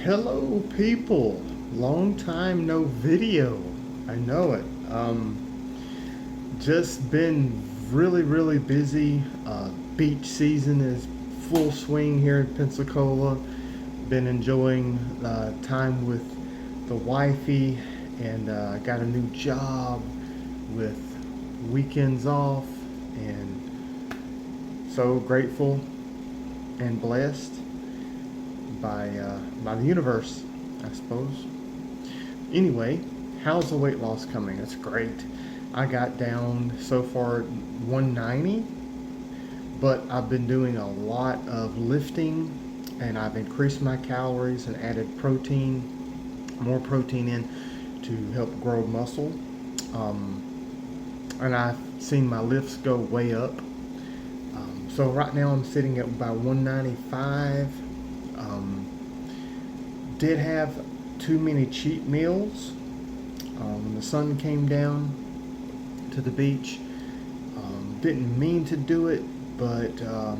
Hello, people. Long time no video. I know it. Just been really busy. Beach season is full swing here in Pensacola. Been enjoying time with the wifey, and got a new job with weekends off, and so grateful and blessed by the universe, I suppose. Anyway, how's the weight loss coming? It's great. I got down so far 190, but I've been doing a lot of lifting, and I've increased my calories and added more protein in to help grow muscle. Um, and I've seen my lifts go way up. So right now I'm sitting at about 195. Um, did have too many cheat meals. The sun came down to the beach. Didn't mean to do it, but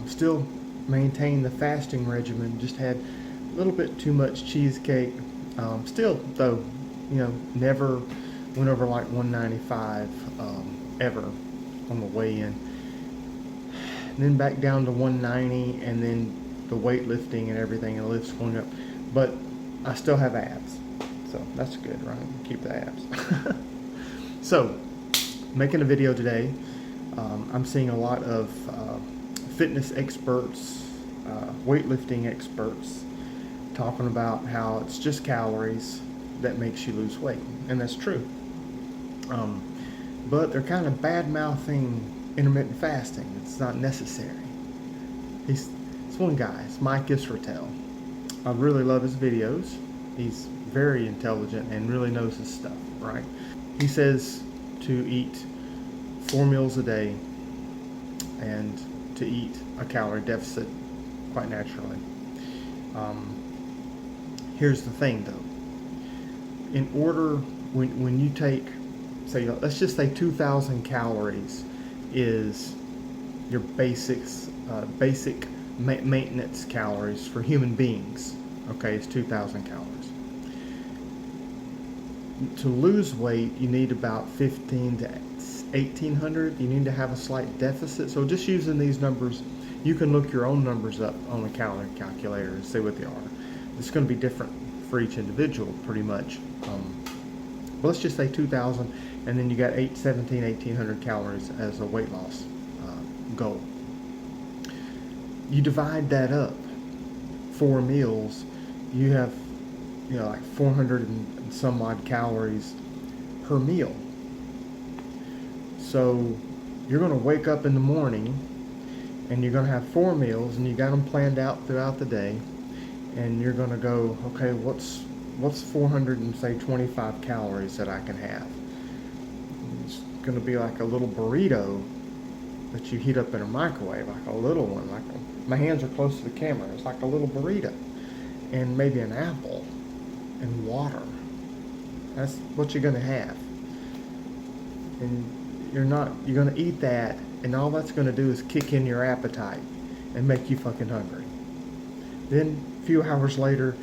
still maintained the fasting regimen. Just had a little bit too much cheesecake. Still, though, never went over like 195 ever on the way in. And then back down to 190, and then the weightlifting and everything, and the lifts going up. But I still have abs, so that's good, right? Keep the abs. So, making a video today. I'm seeing a lot of fitness experts, weightlifting experts, talking about how it's just calories that makes you lose weight, and that's true. But they're kind of bad-mouthing intermittent fasting. It's not necessary. It's one guy. It's Mike Israetel. I really love his videos. He's very intelligent and really knows his stuff, right? He says to eat 4 meals a day and to eat a calorie deficit quite naturally. Here's the thing though. In order, when you take, say, let's just say 2,000 calories is your basic maintenance calories for human beings. Okay, it's 2,000 calories. To lose weight, you need about 15 to 1,800. You need to have a slight deficit. So just using these numbers, you can look your own numbers up on a calorie calculator and see what they are. It's going to be different for each individual, pretty much. But let's just say 2,000, and then you got 1,800 calories as a weight loss goal. You divide that up, 4 meals, you have like 400 and some odd calories per meal. So you're going to wake up in the morning and you're going to have 4 meals, and you got them planned out throughout the day, and you're going to go, okay, what's 425 calories that I can have? It's going to be like a little burrito that you heat up in a microwave, like a little one. My hands are close to the camera. It's like a little burrito, and maybe an apple and water. That's what you're going to have. And you're going to eat that, and all that's going to do is kick in your appetite and make you fucking hungry. Then a few hours later,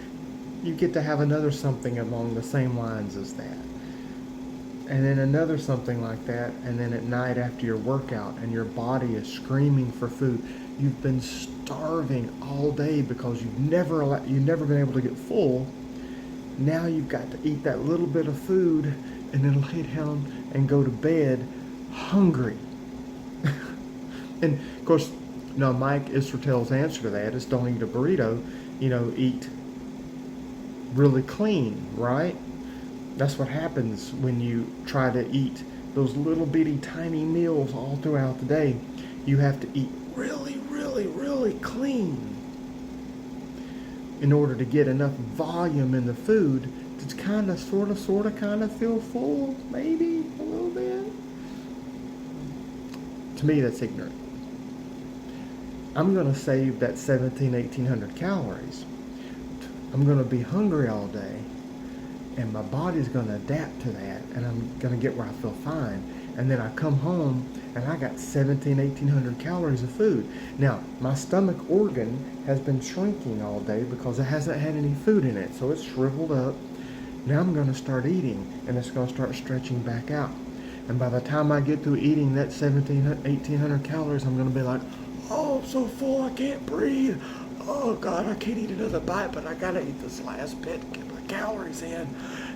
you get to have another something along the same lines as that. And then another something like that, and then at night after your workout and your body is screaming for food, you've been starving all day because you've never been able to get full. Now you've got to eat that little bit of food and then lay down and go to bed hungry. And of course, Mike Israetel's answer to that is don't eat a burrito, eat really clean, right? That's what happens when you try to eat those little bitty tiny meals all throughout the day. You have to eat really clean in order to get enough volume in the food to kind of, sort of feel full, maybe a little bit. To me, that's ignorant. I'm going to save that 1,800 calories. I'm going to be hungry all day, and my body's going to adapt to that, and I'm going to get where I feel fine. And then I come home and I got 1,800 calories of food. Now, my stomach organ has been shrinking all day because it hasn't had any food in it. So it's shriveled up. Now I'm going to start eating and it's going to start stretching back out. And by the time I get through eating that 1,800 calories, I'm going to be like, oh, I'm so full I can't breathe. Oh God, I can't eat another bite, but I got to eat this last bit to get my calories in.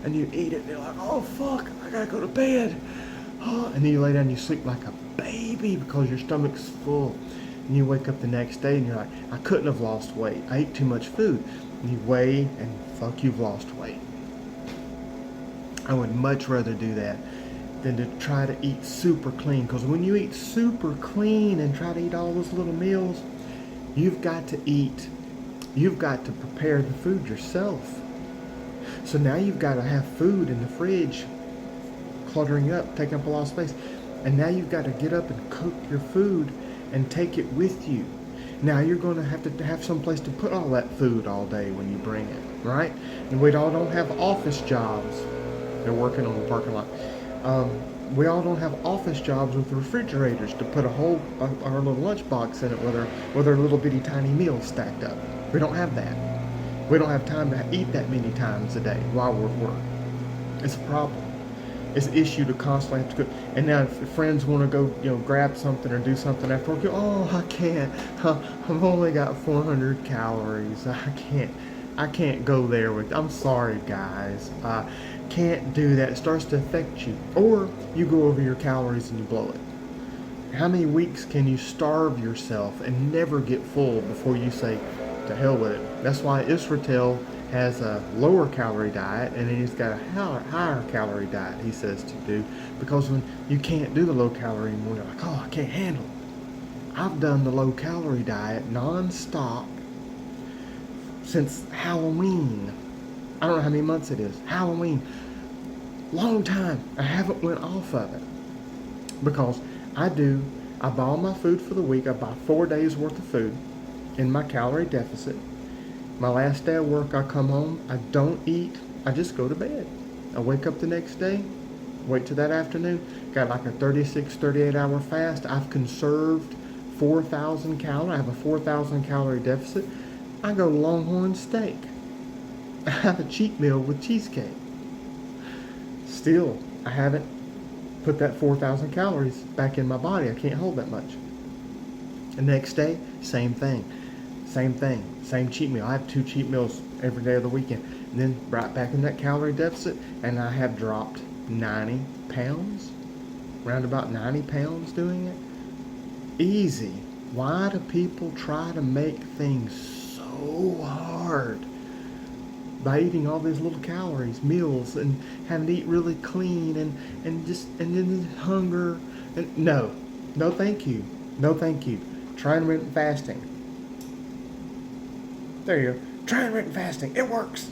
And you eat it and you're like, oh fuck, I got to go to bed. Oh, and then you lay down and you sleep like a baby because your stomach's full. And you wake up the next day and you're like, I couldn't have lost weight. I ate too much food. And you weigh and fuck, you've lost weight. I would much rather do that than to try to eat super clean. Because when you eat super clean and try to eat all those little meals, you've got to prepare the food yourself. So now you've got to have food in the fridge cluttering up, taking up a lot of space. And now you've got to get up and cook your food and take it with you. Now you're going to have some place to put all that food all day when you bring it, right? And we all don't have office jobs. They're working on the parking lot. We all don't have office jobs with refrigerators to put our little lunchbox in it with our little bitty tiny meals stacked up. We don't have that. We don't have time to eat that many times a day while we're at work. It's a problem. It's an issue to constantly have to cook. And now if friends want to go, grab something or do something after work, oh, I can't. I've only got 400 calories. I can't go there with. I'm sorry, guys. Can't do that. It starts to affect you. Or you go over your calories and you blow it. How many weeks can you starve yourself and never get full before you say, to hell with it? That's why Israel has a lower calorie diet and then he's got a higher calorie diet, he says to do. Because when you can't do the low calorie anymore, you're like, oh, I can't handle it. I've done the low calorie diet non-stop since Halloween. I don't know how many months it is. Halloween. Long time. I haven't went off of it. Because I buy all my food for the week. I buy 4 days worth of food in my calorie deficit. My last day of work, I come home. I don't eat. I just go to bed. I wake up the next day. Wait till that afternoon. Got like a 36, 38 hour fast. I've conserved 4,000 calories. I have a 4,000 calorie deficit. I go Longhorn steak. I have a cheat meal with cheesecake. Still, I haven't put that 4,000 calories back in my body. I can't hold that much. The next day, same thing. Same cheat meal. I have 2 cheat meals every day of the weekend. And then right back in that calorie deficit, and I have dropped 90 pounds. Around about 90 pounds doing it. Easy. Why do people try to make things so hard? By eating all these little calories, meals, and having to eat really clean and then hunger. And no, thank you. No, thank you. Try intermittent fasting. There you go. Try intermittent fasting. It works.